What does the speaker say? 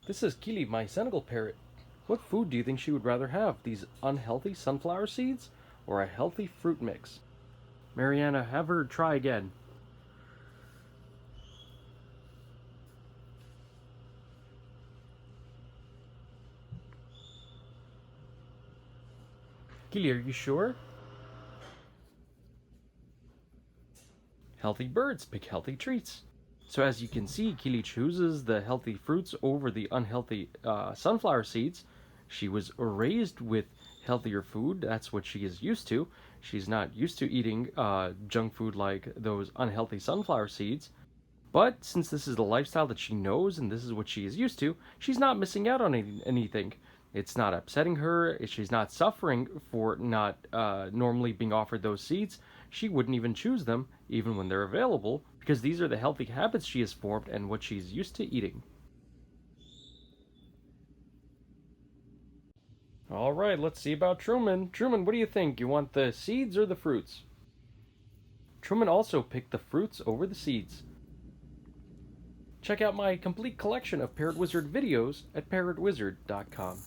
This is Kili, my Senegal parrot. What food do you think she would rather have? These unhealthy sunflower seeds or a healthy fruit mix? Marianna, have her try again. Kili, are you sure? Healthy birds pick healthy treats. So as you can see, Kili chooses the healthy fruits over the unhealthy sunflower seeds. She was raised with healthier food. That's what she is used to. She's not used to eating junk food like those unhealthy sunflower seeds. But since this is the lifestyle that she knows and this is what she is used to, she's not missing out on anything. It's not upsetting her. She's not suffering for not normally being offered those seeds. She wouldn't even choose them, even when they're available, because these are the healthy habits she has formed and what she's used to eating. All right, let's see about Truman. Truman, what do you think? You want the seeds or the fruits? Truman also picked the fruits over the seeds. Check out my complete collection of Parrot Wizard videos at parrotwizard.com.